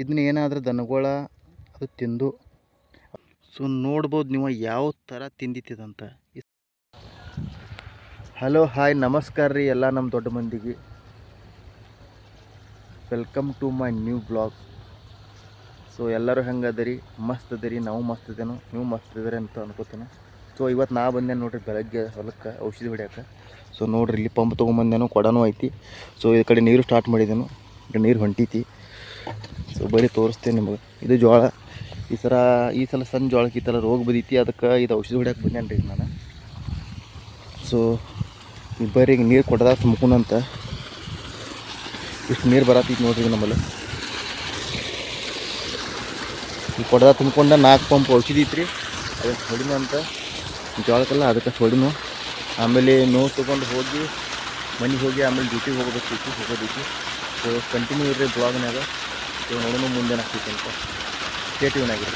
ಇದನ್ನ ಏನಾದರೂ ದನಗಳ ಅದು ತಿಂದು ಸೊ ನೋಡ್ಬೋದು ನೀವು ಯಾವ ಥರ ತಿಂದಿತ್ತದಂತ. ಹಲೋ ಹಾಯ್ ನಮಸ್ಕಾರ ರೀ ಎಲ್ಲ ನಮ್ಮ ದೊಡ್ಡ ಮಂದಿಗೆ. Welcome to my new blog. So ಎಲ್ಲರೂ ಹೆಂಗೆ ಅದರಿ? ಮಸ್ತ್ ಅದರಿ, ನಾವು ಮಸ್ತ್ ಇದ್ದೇನು, ನೀವು ಮಸ್ತ್ ಇದ್ದೀರಿ ಅಂತ ಅನ್ಕೋತೇನೆ. ಸೊ ಇವತ್ತು ನಾ ಬಂದೇನು ನೋಡಿರಿ ಬೆಳಗ್ಗೆ ಹೊಲಕ್ಕೆ ಔಷಧಿ ಹೊಡ್ಯಾಕೆ. ಸೊ ನೋಡಿರಿ ಇಲ್ಲಿ ಪಂಪ್ ತೊಗೊಂಬಂದೇನು, ಕೊಡನೂ ಐತಿ. ಸೊ ಈ ಕಡೆ ನೀರು ಸ್ಟಾರ್ಟ್ ಮಾಡಿದ್ದೇನು, ಈ ನೀರು ಹೊಂಟೈತಿ. ಸೊ ಬರೀ ತೋರಿಸ್ತೇನೆ ನಿಮಗೆ. ಇದು ಜೋಳ ಈ ಸಲ ಸಣ್ಣ ಜೋಳಕ್ಕೆ ಈ ಥರ ರೋಗ ಬದೀತಿ, ಅದಕ್ಕೆ ಇದು ಔಷಧಿ ಹೊಡ್ಯಾಕೆ ಬಂದೇನು ರೀ ನಾನು. ಸೊ ಬರೀ ಈಗ ನೀರು ಕೊಡದಾಗ ತುಂಬ್ಕೊಂಡಂತ ಇಷ್ಟು ನೀರು ಬರತ್ತೈತಿ ನೋಡ್ರಿ ನಮ್ಮಲ್ಲಿ. ಈ ಕೊಡದಾಗ ತುಂಬ್ಕೊಂಡ 4 ಪಂಪ್ ಔಷಧಿ ಐತ್ರಿ, ಅದಕ್ಕೆ ಹೊಡಿನು ಅಂತ ಜೋಳಕ್ಕೆಲ್ಲ, ಅದಕ್ಕೆ ಹೊಡಿನು. ಆಮೇಲೆ ನೋವು ತೊಗೊಂಡು ಹೋಗಿ ಮನೆಗೆ ಹೋಗಿ ಆಮೇಲೆ ಡ್ಯೂಟಿಗೆ ಹೋಗೋದೈತಿ. ಸೊ ಕಂಟಿನ್ಯೂ ಇರ್ರಿ ಬ್ಲಾಗ್ನಾಗ. ಸೊ ನೋಡೋಣ ಮುಂದೆ ಆಗ್ತೈತಿ ಅಂತ. ಸ್ಟೇಟಿವ್ನಾಗಿರಿ.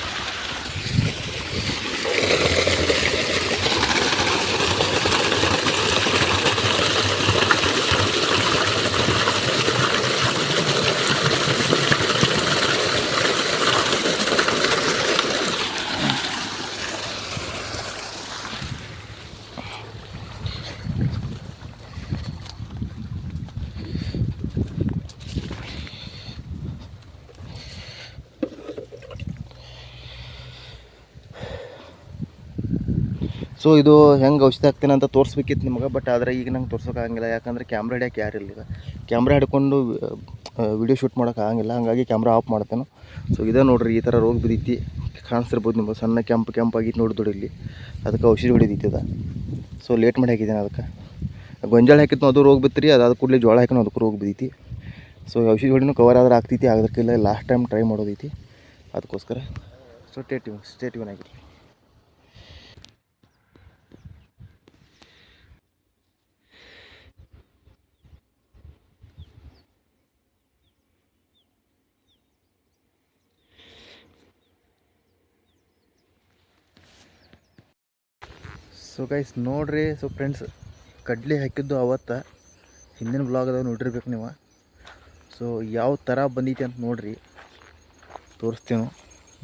ಸೊ ಇದು ಹೆಂಗೆ ಔಷಧಿ ಹಾಕ್ತೇನೆ ಅಂತ ತೋರಿಸ್ಬೇಕಿತ್ತು ನಿಮಗೆ, ಬಟ್ ಆದರೆ ಈಗ ನಂಗೆ ತೋರ್ಸೋಕ್ಕಾಗಂಗಿಲ್ಲ. ಯಾಕಂದರೆ ಕ್ಯಾಮ್ರಾ ಹಿಡಿಯೋಕೆ ಯಾರಿಲ್ಲ. ಈಗ ಕ್ಯಾಮ್ರಾ ಹಿಡ್ಕೊಂಡು ವಿಡಿಯೋ ಶೂಟ್ ಮಾಡೋಕೆ ಆಗಂಗಿಲ್ಲ, ಹಾಗಾಗಿ ಕ್ಯಾಮ್ರಾ ಆಫ್ ಮಾಡ್ತೇನೆ. ಸೊ ಇದೇ ನೋಡಿರಿ, ಈ ಥರ ರೋಗ ಬಿದ್ದೈತಿ, ಕಾಣಿಸ್ತಿರ್ಬೋದು ನಿಮಗೆ. ಸಣ್ಣ ಕೆಂಪಾಗಿತ್ತು ನೋಡಿದ್ರು ಇಲ್ಲಿ, ಅದಕ್ಕೆ ಔಷಧಿ ಹೊಡಿದೈತಿ ಅದ. ಸೊ ಲೇಟ್ ಮಾಡಿ ಹಾಕಿದ್ದೇನೆ ಅದಕ್ಕೆ. ಗೊಂಜಾಳ ಹಾಕಿತ್ತು ಅದು ರೋಗ ಬಿತ್ತು ರೀ, ಅದಾದ ಕೂಡಲೇ ಜೋಳ ಹಾಕಿನೂ ಅದಕ್ಕೂ ರೋಗ ಬಿದ್ದೈತಿ. ಸೊ ಔಷಧಿ ಹೊಡಿನೂ ಕವರ್ ಆದ್ರೆ ಆಗ್ತೈತಿ, ಆಗದಕ್ಕಿಲ್ಲ. ಲಾಸ್ಟ್ ಟೈಮ್ ಟ್ರೈ ಮಾಡೋದೈತಿ ಅದಕ್ಕೋಸ್ಕರ. ಸೊ ಸ್ಟೇಟಿವನ್ ಆಗಿರಿ. ಸೊ ಗೈಸ್ ನೋಡ್ರಿ, ಸೊ ಫ್ರೆಂಡ್ಸ್ ಕಡ್ಲಿ ಹಾಕಿದ್ದು ಅವತ್ತು ಹಿಂದಿನ ಬ್ಲಾಗ್ದಾಗ ನೋಡಿರ್ಬೇಕು ನೀವು. ಸೊ ಯಾವ ಥರ ಬಂದೈತಿ ಅಂತ ನೋಡ್ರಿ, ತೋರಿಸ್ತೇವೆ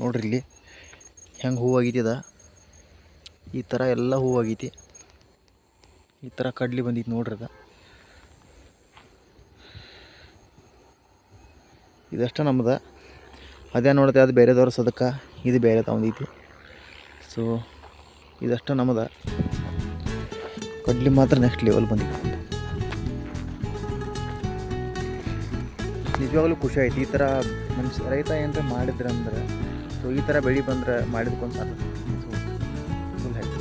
ನೋಡ್ರಿ. ಇಲ್ಲಿ ಹೆಂಗೆ ಹೂವಾಗೈತಿ ಈ ಥರ ಎಲ್ಲ ಹೂವಾಗೈತಿ. ಈ ಥರ ಕಡ್ಲಿ ಬಂದೈತಿ ನೋಡ್ರಿ. ಇದಷ್ಟ ನಮ್ದು. ಅದೇ ನೋಡುತ್ತೆ, ಅದು ಬೇರೆದವ್ರ ಸದಕ್ಕೆ, ಇದು ಬೇರೆ ತಗೊಂಡೈತಿ. ಸೊ ಇದಷ್ಟ ನಮ್ಮದ. ಕಡ್ಲಿ ಮಾತ್ರ ನೆಕ್ಸ್ಟ್ ಲೆವೆಲ್ ಬಂದಿತ್ತು. ನಿಜವಾಗ್ಲೂ ಖುಷಿ ಆಯ್ತು. ಈ ಥರ ಮನುಷ್ಯ ರೈತ ಏನಾರ ಮಾಡಿದ್ರಂದ್ರೆ, ಸೊ ಈ ಥರ ಬೆಳೆ ಬಂದ್ರೆ ಮಾಡಿದ್ಕೊಂಡು ಸಾಕು. So full happy.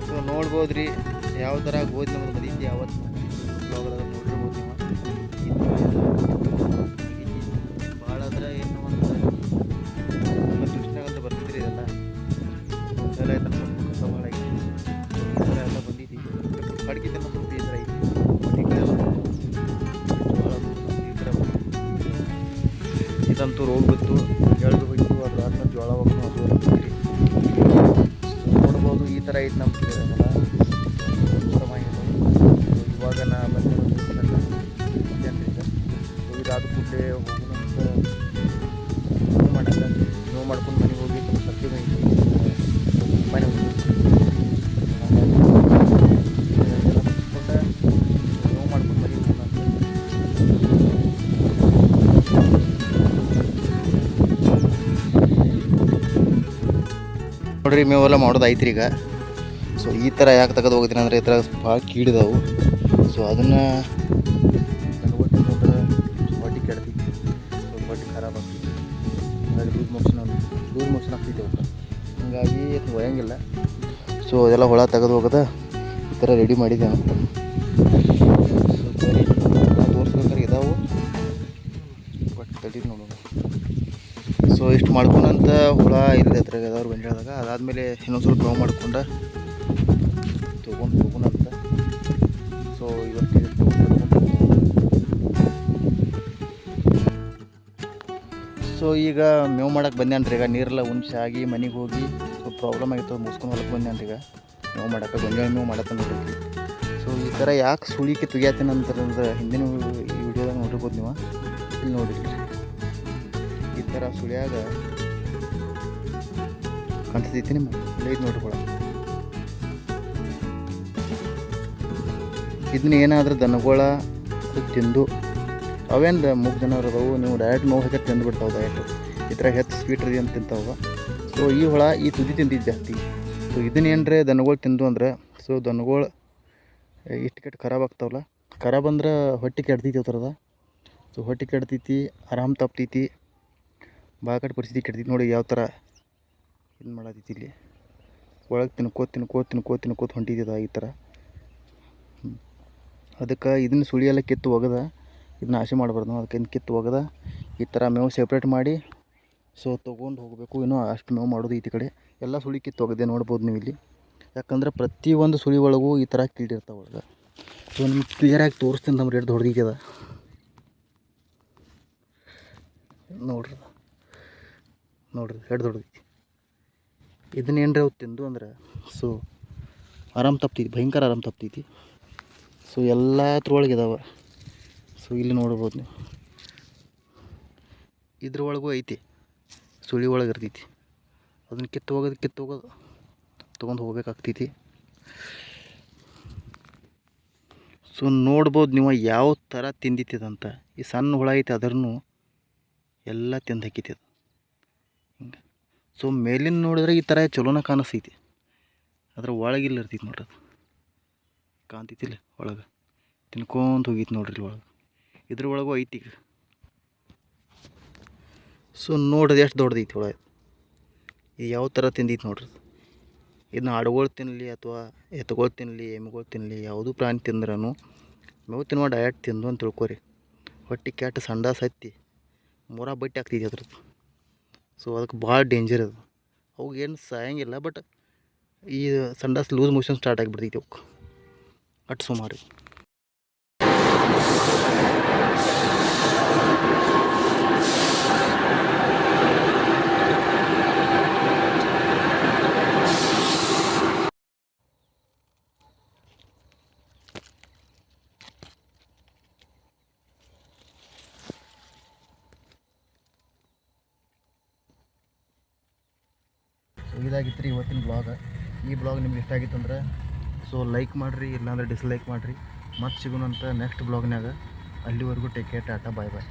ಸೊ ನೋಡ್ಬೋದ್ರಿ ಯಾವ ಥರ ಗೋಧಿ ನಮ್ದು ಬಂದೈತಿ. ಯಾವತ್ತು ನೋಡಿರ್ಬೋದು ನೀವು. ಭಾಳ ಅಂದ್ರೆ ಏನು ಒಂದು ದಿವ್ಸನಾಗಂತ ಬರ್ತಿದ್ರಿ ಇದೆಲ್ಲ. ಎಲ್ಲ ಆಯ್ತು ಕಸ ಭಾಳ ಐತಿ, ಈ ಥರ ಎಲ್ಲ ಬಂದೈತಿ. ಅಡುಗೆ ಸ್ವಲ್ಪ ಈ ಥರ ಐತಿ. ಈ ಕಡೆ ಎಲ್ಲ ಈ ಥರ ಇದಂತೂ ರೋಗ ಬಿತ್ತು, ಎಳ್ದು ಹೋಯ್ತು. ಅದ್ರ ಆದ್ಮೇಲೆ ಜೋಳ ಹೋಗ್ತು, ಅದು ಬರ್ತಿದ್ರಿ. ನೋಡ್ಬೋದು ಈ ಥರ ಐತಿ ನಮ್ಮ ಹೊಲ. ಇವಾಗ ನಾ ಬಂದಿರೋದು ಜನರಿಂದ. ಸೊ ಇದಾದ ಕೂಡಲೇ ಹೋಗೋಣಂತ ಮಾಡಲ್ಲ. ನೋವು ಮಾಡ್ಕೊಂಡು ಮನೆಗೆ ಹೋಗಿ ಸತ್ಯ ಮನೆ ಹೋಗಿ ನೋವು ಮಾಡ್ಕೊಂಡು ಮನೆಗೆ ಹೋಗೋಣಂತ. ನೋಡ್ರಿ, ಮೇವೆಲ್ಲ ಮಾಡೋದು ಐತ್ರಿ ಈಗ. ಸೊ ಈ ಥರ ಯಾಕೆ ತೆಗೆದು ಹೋಗ್ತೀನಿ ಅಂದರೆ, ಈ ಥರ ಭಾಳ ಕೀಡಿದಾವು. ಸೊ ಅದನ್ನು ಹೊಟ್ಟೆ ಕೆಡ್ತೈತಿ. ಸೊ ಹೊಟ್ಟೆ ಖರಾಬ್ ಆಗ್ತೈತಿ. ಹಾಗಾಗಿ ಲೂಸ್ ಮೋಷನ್ ಆಗ್ತೈತಿ ಅವಕ್ಕೆ. ಹೀಗಾಗಿ ಒಯ್ಯಂಗಿಲ್ಲ. ಸೊ ಅದೆಲ್ಲ ಹುಳ ತೆಗೆದು ಹೋಗೋದ ಈ ಥರ ರೆಡಿ ಮಾಡಿದ್ದೆ ನಾನು. ಸೊ ಬರೀ ತೋರಿಸ್ಬೇಕಾದ್ರೆ ಇದಾವು, ಬಟ್ ತಡಿ ನೋಡೋಣ. ಸೊ ಇಷ್ಟು ಮಾಡ್ಕೊಂಡಂತ ಹುಳ ಇಲ್ಲದೆ ಹತ್ರ ಅದಾವ್ರು ಬಂದಿದಾಗ, ಅದಾದಮೇಲೆ ಇನ್ನೊಂದು ಸ್ವಲ್ಪ ನೋವು ಮಾಡ್ಕೊಂಡು ತೊಗೊಂಡಂತ. ಸೊ ಇವತ್ತಿಗೆ ಸೊ ಈಗ ಮೇವು ಮಾಡಕ್ಕೆ ಬಂದೇನ್ರಿ. ಈಗ ನೀರೆಲ್ಲ ಉಣ್ಸಾಗಿ ಮನೆಗೆ ಹೋಗಿ ಸ್ವಲ್ಪ ಪ್ರಾಬ್ಲಮ್ ಆಗಿತ್ತು, ಮುಗಿಸ್ಕೊಂಡು ಹೊಲಕ್ಕೆ ಬಂದೇನ್ರಿ. ಈಗ ಮೇವು ಮಾಡಕ್ಕೆ ಗೊಂಜಾಳ ಮೇವು ಮಾಡತ್ತೆ ನೋಡ್ರಿ. ಸೊ ಈ ಥರ ಯಾಕೆ ಸುಳಿಕೆ ತೆಗಿಯತ್ತೇನೆ ಅಂತಂದ್ರೆ ಹಿಂದಿನ ಈ ವಿಡಿಯೋದಾಗ ನೋಡಿರ್ಬೋದು ನೀವು. ಇಲ್ಲಿ ನೋಡಿರಿ ಈ ಥರ ಸುಳಿಯಾಗ ಕಾಣಿಸ್ತೈತಿ ನಿಮ್ಗೆ. ಇದು ನೋಡ್ರಿ ಇದನ್ನ ಏನಾದರೂ ದನಗಳ ತಿಂದು ಅವೇನು ಮೂಗು ಜನರು ಅದಾವು, ನೀವು ಡೈರೆಕ್ಟ್ ಮೇವು ಹಾಕಿ ತಿಂದು ಬಿಡ್ತಾವೆ ಡೈರೆಕ್ಟ್. ಈ ಥರ ಹೆಚ್ಚು ಸ್ವೀಟ್ ರೀ ಅಂತ ತಿಂತಾವ. ಸೊ ಈ ಹುಳ ಈ ತುದಿ ತಿಂದಿದ್ದು ಜಾಸ್ತಿ. ಸೊ ಇದನ್ನೇನ್ರೆ ದನಗಳು ತಿಂದು ಅಂದ್ರೆ ಸೊ ದನಗಳು ಇಷ್ಟು ಕೆಟ್ಟು ಖರಾಬ್ ಆಗ್ತಾವಲ್ಲ. ಖರಾಬ್ ಅಂದ್ರೆ ಹೊಟ್ಟೆ ಕೆಡ್ತೈತಿ ಥರದ. ಸೊ ಹೊಟ್ಟೆ ಕೆಡ್ತೈತಿ, ಆರಾಮ್ ತಪ್ತೈತಿ, ಭಾಳ ಕಡೆ ಪರಿಸ್ಥಿತಿ ಕೆಡ್ತೈತಿ. ನೋಡಿ ಯಾವ ಥರ ಇದು ಮಾಡತೈತಿ. ಇಲ್ಲಿ ಒಳಗೆ ತಿನ್ಕೋತ ಹೊಂಟಿದ್ದ ಈ ಥರ. ಅದಕ್ಕೆ ಇದನ್ನ ಸುಳಿ ಎಲ್ಲ ಕಿತ್ತು ಒಗದ ಇದನ್ನ ಆಸೆ ಮಾಡಬಾರ್ದು ನಾವು. ಅದಕ್ಕೆ ಕಿತ್ತು ಒಗದ ಈ ಥರ ಮೇವು ಸೆಪ್ರೇಟ್ ಮಾಡಿ ಸೊ ತೊಗೊಂಡು ಹೋಗಬೇಕು. ಇನ್ನೂ ಅಷ್ಟು ಮೇವು ಮಾಡೋದು ಈ ಕಡೆ ಎಲ್ಲ ಸುಳಿ ಕಿತ್ತು ಒಗದೆ ನೋಡ್ಬೋದು ನೀವು ಇಲ್ಲಿ. ಯಾಕಂದ್ರೆ ಪ್ರತಿಯೊಂದು ಸುಳಿ ಒಳಗೂ ಈ ಥರ ಕೀಡಿರ್ತಾವೆ ಒಳಗೆ. ಸೊ ನಿಮ್ಗೆ ಕ್ಲಿಯರಾಗಿ ತೋರಿಸ್ತೀನಿ ನಮ್ಮ ರೇಟ್ ದೊಡ್ಡದಿದೆ ನೋಡ್ರಿ. ರೇಟ್ ದೊಡ್ಡದೈತಿ. ಇದನ್ನೇನ್ರಿ ಅವು ತಿಂದು ಅಂದ್ರೆ ಸೊ ಆರಾಮ್ ತಪ್ತೈತಿ, ಭಯಂಕರ ಆರಾಮ್ ತಪ್ತೈತಿ. ಸೊ ಎಲ್ಲ ಅದ್ರೊಳಗೆ ಇದಾವೆ. ಸೊ ಇಲ್ಲಿ ನೋಡ್ಬೋದು ನೀವು. ಇದ್ರೊಳಗೂ ಐತಿ, ಸುಳಿ ಒಳಗೆ ಇರ್ತೈತಿ. ಅದನ್ನು ಕಿತ್ತು ಹೋಗೋದು ತೊಗೊಂಡು ಹೋಗ್ಬೇಕಾಗ್ತೈತಿ. ಸೊ ನೋಡ್ಬೋದು ನೀವು ಯಾವ ಥರ ತಿಂದಿತ್ತದಂತ. ಈ ಸಣ್ಣ ಹುಳ ಐತಿ ಅದನ್ನು ಎಲ್ಲ ತಿಂದು ಹಾಕೈತಿ ಅದು ಹಿಂಗೆ. ಸೊ ಮೇಲಿನ ನೋಡಿದ್ರೆ ಈ ಥರ ಚಲೋನ ಕಾಣಿಸ್ತೈತಿ, ಅದ್ರ ಒಳಗಿಲ್ಲ ಇರ್ತೈತಿ ನೋಡ್ರಿ. ಅದು ಕಾಣ್ತೈತಿಲ್ಲ ಒಳಗೆ ತಿನ್ಕೊಂತ ಹೋಗೈತಿ ನೋಡ್ರಿ ಒಳಗೆ. ಇದ್ರೊಳಗೂ ಐತಿ. ಸೊ ನೋಡ್ರಿ ಎಷ್ಟು ದೊಡ್ಡದೈತಿ ಒಳಗೆ. ಇದು ಯಾವ ಥರ ತಿಂದೈತಿ ನೋಡ್ರಿ. ಇದನ್ನ ಆಡುಗಳು ತಿನ್ನಲಿ ಅಥವಾ ಎತ್ತುಗಳು ತಿನ್ನಲಿ, ಎಮ್ಮೆಗಳು ತಿನ್ನಲಿ, ಯಾವುದೂ ಪ್ರಾಣಿ ತಿಂದ್ರೂ ಮೇವು ತಿನ್ನುವ ಡಯಟ್ ತಿಂದು ಅಂತ ತಿಳ್ಕೊರಿ. ಹೊಟ್ಟೆ ಕೆಟ್ಟ ಸಂಡಾಸ ಹತ್ತಿ ಮೂರ ಬಟ್ಟೆ ಆಗ್ತೈತಿ ಅದ್ರದ್ದು. ಸೊ ಅದಕ್ಕೆ ಭಾಳ ಡೇಂಜರ್ ಅದು. ಅವು ಏನು ಸಾಯಂಗಿಲ್ಲ, ಬಟ್ ಈ ಸಂಡಾಸ್ ಲೂಸ್ ಮೋಷನ್ ಸ್ಟಾರ್ಟ್ ಆಗಿಬಿಡ್ತೈತಿ ಅವಕ್ಕೆ ಅಟ್ಟು ಸುಮಾರು. ಸೊ ಇದಾಗಿತ್ತು ರೀ ಇವತ್ತಿನ ಬ್ಲಾಗ್. ಈ ಬ್ಲಾಗ್ ನಿಮ್ಗೆ ಇಷ್ಟ ಆಗಿತ್ತು ಅಂದ್ರೆ ಸೊ ಲೈಕ್ ಮಾಡಿರಿ, ಇಲ್ಲಾಂದ್ರೆ ಡಿಸ್ಲೈಕ್ ಮಾಡಿರಿ. ಮತ್ತೆ ಸಿಗೋಣಂತ ನೆಕ್ಸ್ಟ್ ಬ್ಲಾಗ್ನಾಗ. ಅಲ್ಲಿವರೆಗೂ ಟೇಕ್ ಕೇರ್, ಟಾಟಾ, ಬಾಯ್ ಬಾಯ್.